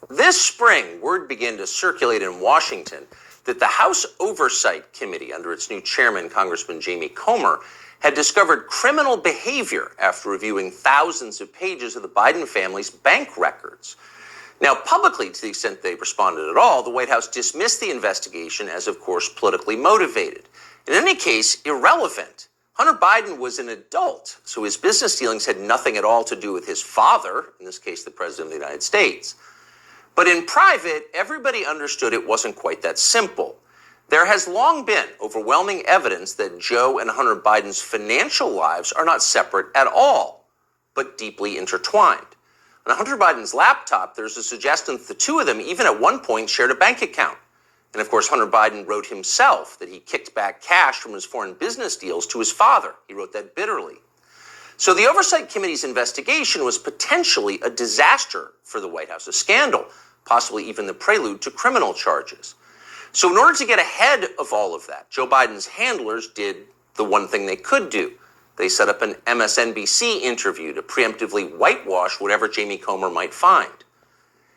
This spring, word began to circulate in Washington that the House Oversight Committee, under its new chairman, Congressman Jamie Comer, had discovered criminal behavior after reviewing thousands of pages of the Biden family's bank records. Now, publicly, to the extent they responded at all, the White House dismissed the investigation as, of course, politically motivated. In any case, irrelevant. Hunter Biden was an adult, so his business dealings had nothing at all to do with his father, in this case, the President of the United States. But in private, everybody understood it wasn't quite that simple. There has long been overwhelming evidence that Joe and Hunter Biden's financial lives are not separate at all, but deeply intertwined. On Hunter Biden's laptop, there's a suggestion that the two of them even at one point shared a bank account. And of course, Hunter Biden wrote himself that he kicked back cash from his foreign business deals to his father. He wrote that bitterly. So the Oversight Committee's investigation was potentially a disaster for the White House, a scandal, possibly even the prelude to criminal charges. So in order to get ahead of all of that, Joe Biden's handlers did the one thing they could do. They set up an MSNBC interview to preemptively whitewash whatever Jamie Comer might find.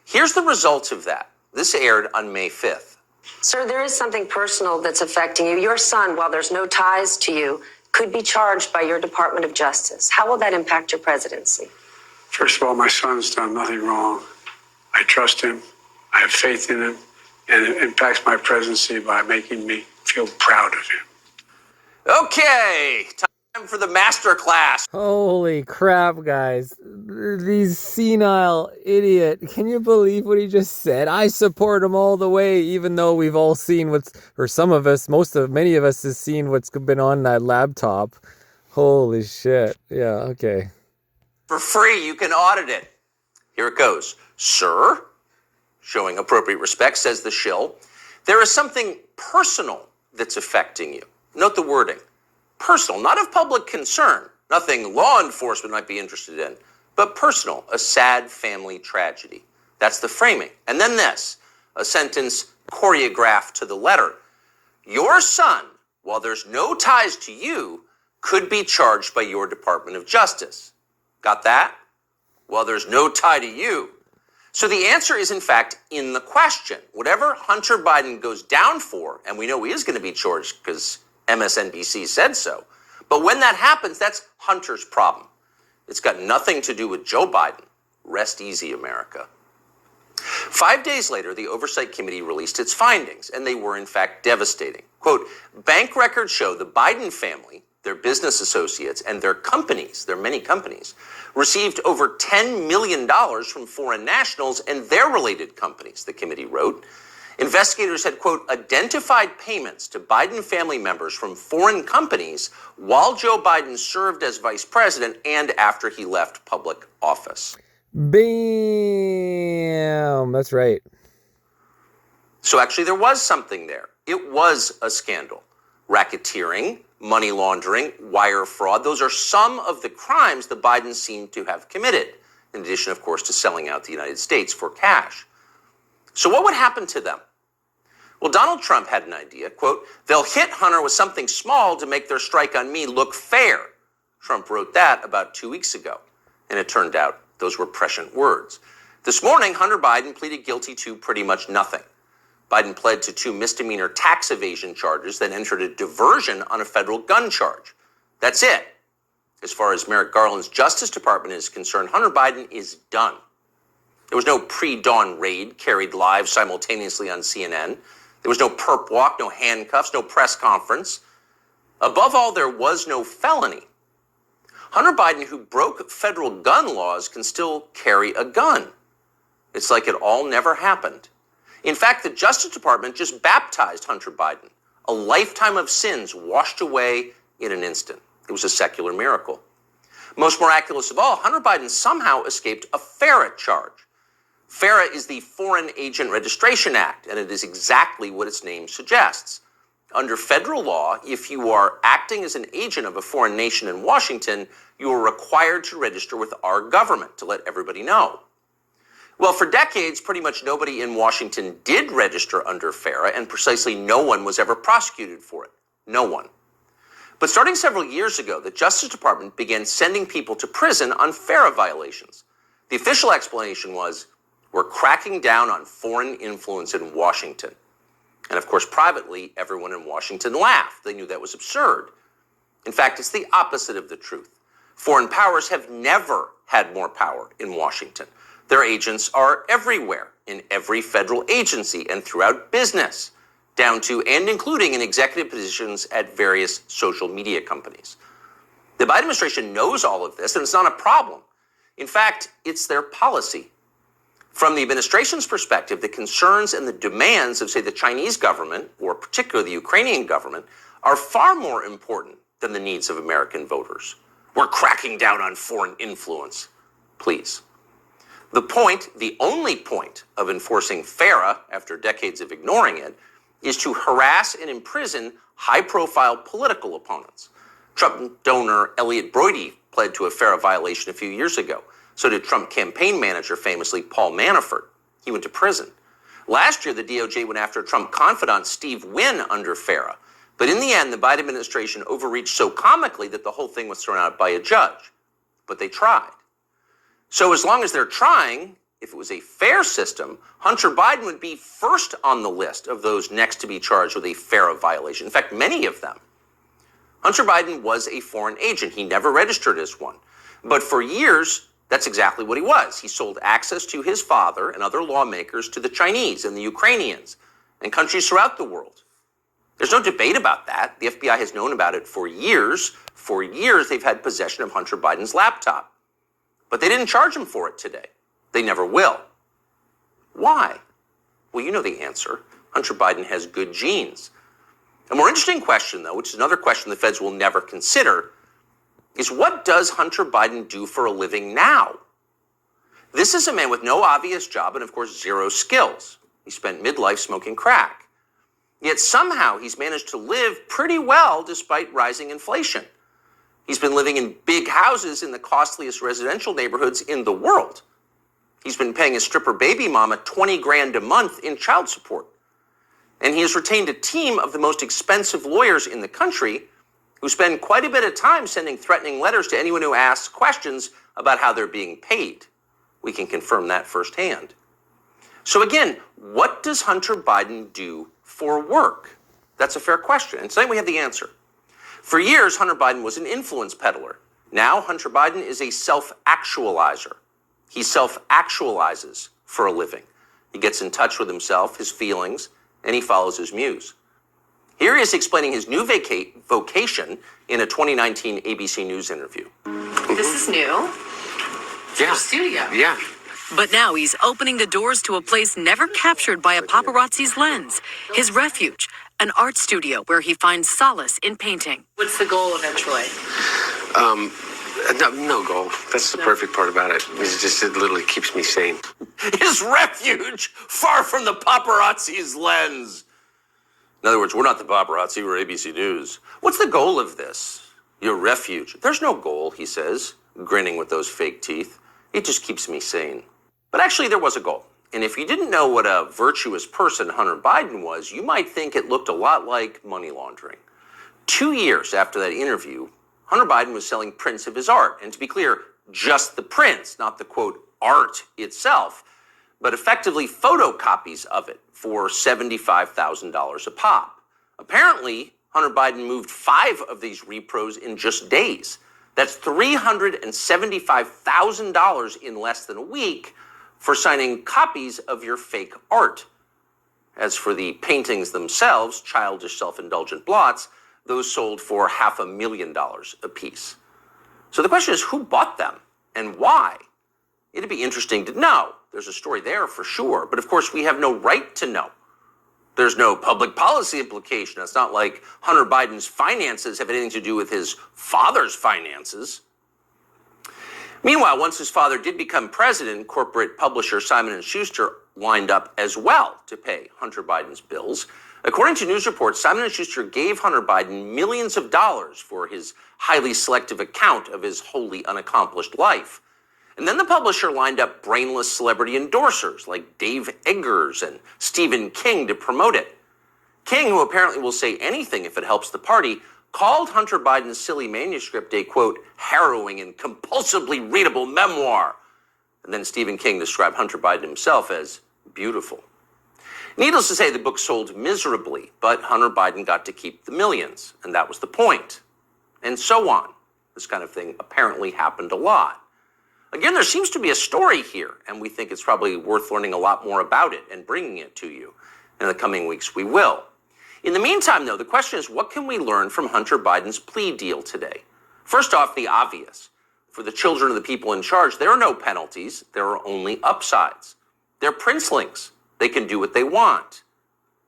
Here's the results of that. This aired on May 5th. Sir, there is something personal that's affecting you. Your son, while there's no ties to you, could be charged by your Department of Justice. How will that impact your presidency? First of all, my son's done nothing wrong. I trust him. I have faith in him. And it impacts my presidency by making me feel proud of him. Okay, time for the master class. Holy crap, guys. These senile idiot. Can you believe what he just said? I support him all the way, even though we've all seen many of us has seen what's been on that laptop. Holy shit. Yeah, okay. For free, you can audit it. Here it goes. Sir, showing appropriate respect, says the shill, there is something personal that's affecting you. Note the wording. Personal, not of public concern, nothing law enforcement might be interested in, but personal, a sad family tragedy. That's the framing. And then this, a sentence choreographed to the letter. Your son, while there's no ties to you, could be charged by your Department of Justice. Got that? Well, there's no tie to you. So the answer is, in fact, in the question. Whatever Hunter Biden goes down for, and we know he is going to be charged because MSNBC said so, but when that happens, that's Hunter's problem. It's got nothing to do with Joe Biden. Rest easy, America. 5 days later, the Oversight Committee released its findings, and they were, in fact, devastating. Quote, bank records show the Biden family, their business associates, and their companies, their many companies, received over $10 million from foreign nationals and their related companies, the committee wrote. Investigators had, quote, identified payments to Biden family members from foreign companies while Joe Biden served as vice president and after he left public office. Bam! That's right. So actually there was something there. It was a scandal. Racketeering, money laundering, wire fraud, those are some of the crimes the Bidens seem to have committed, in addition, of course, to selling out the United States for cash. So what would happen to them? Well, Donald Trump had an idea, quote, they'll hit Hunter with something small to make their strike on me look fair. Trump wrote that about 2 weeks ago, and it turned out those were prescient words. This morning, Hunter Biden pleaded guilty to pretty much nothing. Biden pled to 2 misdemeanor tax evasion charges, then entered a diversion on a federal gun charge. That's it. As far as Merrick Garland's Justice Department is concerned, Hunter Biden is done. There was no pre-dawn raid carried live simultaneously on CNN. There was no perp walk, no handcuffs, no press conference. Above all, there was no felony. Hunter Biden, who broke federal gun laws, can still carry a gun. It's like it all never happened. In fact, the Justice Department just baptized Hunter Biden. A lifetime of sins washed away in an instant. It was a secular miracle. Most miraculous of all, Hunter Biden somehow escaped a FARA charge. FARA is the Foreign Agent Registration Act, and it is exactly what its name suggests. Under federal law, if you are acting as an agent of a foreign nation in Washington, you are required to register with our government to let everybody know. Well, for decades, pretty much nobody in Washington did register under FARA, and precisely no one was ever prosecuted for it. No one. But starting several years ago, the Justice Department began sending people to prison on FARA violations. The official explanation was, We're cracking down on foreign influence in Washington. And of course, privately, everyone in Washington laughed. They knew that was absurd. In fact, it's the opposite of the truth. Foreign powers have never had more power in Washington. Their agents are everywhere, in every federal agency and throughout business, down to and including in executive positions at various social media companies. The Biden administration knows all of this, and it's not a problem. In fact, it's their policy. From the administration's perspective, the concerns and the demands of, say, the Chinese government, or particularly the Ukrainian government, are far more important than the needs of American voters. We're cracking down on foreign influence. Please. The point, the only point of enforcing FARA, after decades of ignoring it, is to harass and imprison high-profile political opponents. Trump donor Elliot Broidy pled to a FARA violation a few years ago. So did Trump campaign manager, famously Paul Manafort. He went to prison. Last year, the DOJ went after Trump confidant Steve Wynn under FARA. But in the end, the Biden administration overreached so comically that the whole thing was thrown out by a judge. But they tried. So as long as they're trying, if it was a fair system, Hunter Biden would be first on the list of those next to be charged with a FARA violation. In fact, many of them. Hunter Biden was a foreign agent. He never registered as one. But for years, that's exactly what he was. He sold access to his father and other lawmakers to the Chinese and the Ukrainians and countries throughout the world. There's no debate about that. The FBI has known about it for years. For years, they've had possession of Hunter Biden's laptop. But they didn't charge him for it today. They never will. Why? Well, you know the answer. Hunter Biden has good genes. A more interesting question, though, which is another question the feds will never consider, is what does Hunter Biden do for a living now? This is a man with no obvious job and, of course, zero skills. He spent midlife smoking crack. Yet somehow he's managed to live pretty well despite rising inflation. He's been living in big houses in the costliest residential neighborhoods in the world. He's been paying his stripper baby mama $20,000 a month in child support. And he has retained a team of the most expensive lawyers in the country who spend quite a bit of time sending threatening letters to anyone who asks questions about how they're being paid. We can confirm that firsthand. So again, what does Hunter Biden do for work? That's a fair question. And tonight we have the answer. For years, Hunter Biden was an influence peddler. Now, Hunter Biden is a self-actualizer. He self-actualizes for a living. He gets in touch with himself, his feelings, and he follows his muse. Here he is explaining his new vocation in a 2019 ABC News interview. This is new. Yeah. Studio. Yeah. But now he's opening the doors to a place never captured by a paparazzi's lens. His refuge, an art studio where he finds solace in painting. What's the goal eventually? No goal. That's the perfect part about it. It literally keeps me sane. His refuge, far from the paparazzi's lens. In other words, we're not the paparazzi, we're ABC News. What's the goal of this? Your refuge. There's no goal, he says, grinning with those fake teeth. It just keeps me sane. But actually, there was a goal. And if you didn't know what a virtuous person Hunter Biden was, you might think it looked a lot like money laundering. 2 years after that interview, Hunter Biden was selling prints of his art. And to be clear, just the prints, not the, quote, art itself, but effectively photocopies of it for $75,000 a pop. Apparently, Hunter Biden moved 5 of these repros in just days. That's $375,000 in less than a week for signing copies of your fake art. As for the paintings themselves, childish self-indulgent blots, those sold for $500,000 apiece. So the question is, who bought them and why? It'd be interesting to know. There's a story there for sure, but of course we have no right to know. There's no public policy implication. It's not like Hunter Biden's finances have anything to do with his father's finances. Meanwhile, once his father did become president, corporate publisher Simon & Schuster lined up as well to pay Hunter Biden's bills. According to news reports, Simon & Schuster gave Hunter Biden millions of dollars for his highly selective account of his wholly unaccomplished life. And then the publisher lined up brainless celebrity endorsers like Dave Eggers and Stephen King to promote it. King, who apparently will say anything if it helps the party, called Hunter Biden's silly manuscript a, quote, harrowing and compulsively readable memoir. And then Stephen King described Hunter Biden himself as beautiful. Needless to say, the book sold miserably, but Hunter Biden got to keep the millions, and that was the point. And so on. This kind of thing apparently happened a lot. Again, there seems to be a story here, and we think it's probably worth learning a lot more about it and bringing it to you. In the coming weeks, we will. In the meantime, though, the question is, what can we learn from Hunter Biden's plea deal today? First off, the obvious. For the children of the people in charge, there are no penalties. There are only upsides. They're princelings. They can do what they want.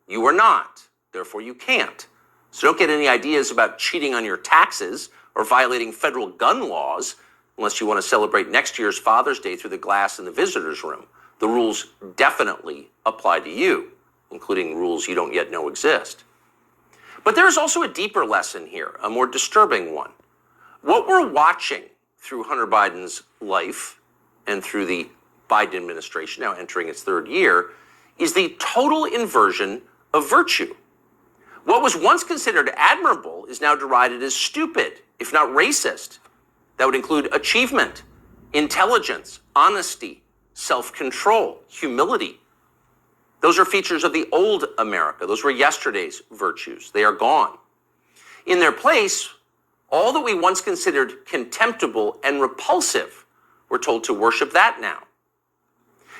You are not. Therefore, you can't. So don't get any ideas about cheating on your taxes or violating federal gun laws unless you want to celebrate next year's Father's Day through the glass in the visitor's room. The rules definitely apply to you, including rules you don't yet know exist. But there's also a deeper lesson here, a more disturbing one. What we're watching through Hunter Biden's life and through the Biden administration, now entering its third year, is the total inversion of virtue. What was once considered admirable is now derided as stupid, if not racist. That would include achievement, intelligence, honesty, self-control, humility. Those are features of the old America. Those were yesterday's virtues. They are gone. In their place, all that we once considered contemptible and repulsive, we're told to worship that now.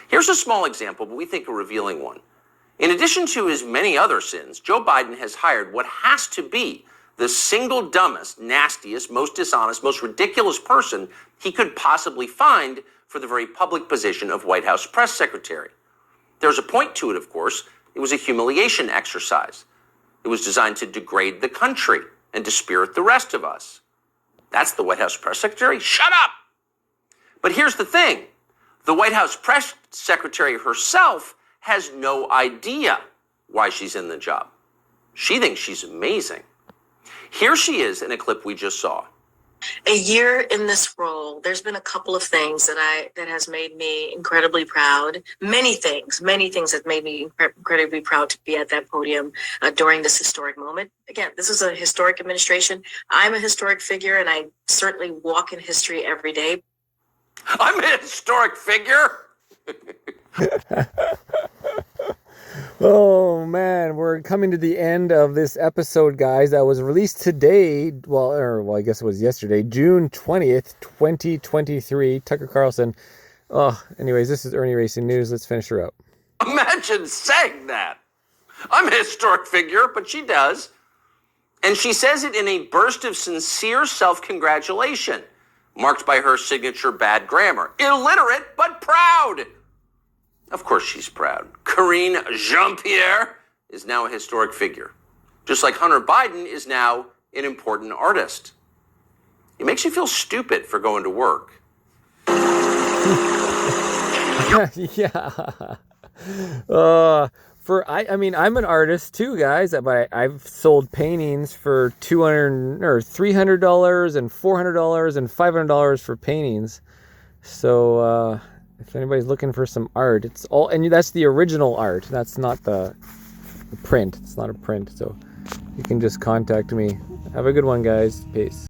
Here's a small example, but we think a revealing one. In addition to his many other sins, Joe Biden has hired what has to be the single dumbest, nastiest, most dishonest, most ridiculous person he could possibly find for the very public position of White House press secretary. There's a point to it, of course. It was a humiliation exercise. It was designed to degrade the country and dispirit the rest of us. That's the White House press secretary? Shut up! But here's the thing. The White House press secretary herself has no idea why she's in the job. She thinks she's amazing. Here she is in a clip we just saw. A year in this role, there's been a couple of things that has made me incredibly proud. Many things that made me incredibly proud to be at that podium during this historic moment. Again, this is a historic administration. I'm a historic figure, and I certainly walk in history every day. I'm a historic figure. Oh man, we're coming to the end of this episode, guys. That was released today. Well, I guess it was yesterday, June 20th, 2023. Tucker Carlson. Anyways, this is Irnieracing News. Let's finish her up. Imagine saying that. I'm a historic figure, but she does. And she says it in a burst of sincere self-congratulation, marked by her signature bad grammar. Illiterate, but proud. Of course she's proud. Karine Jean-Pierre is now a historic figure, just like Hunter Biden is now an important artist. It makes you feel stupid for going to work. Yeah. I mean, I'm an artist too, guys, but I've sold paintings for $200 or $300 and $400 and $500 for paintings. So, if anybody's looking for some art, it's all, and that's the original art. That's not the print. It's not a print. So you can just contact me. Have a good one, guys. Peace.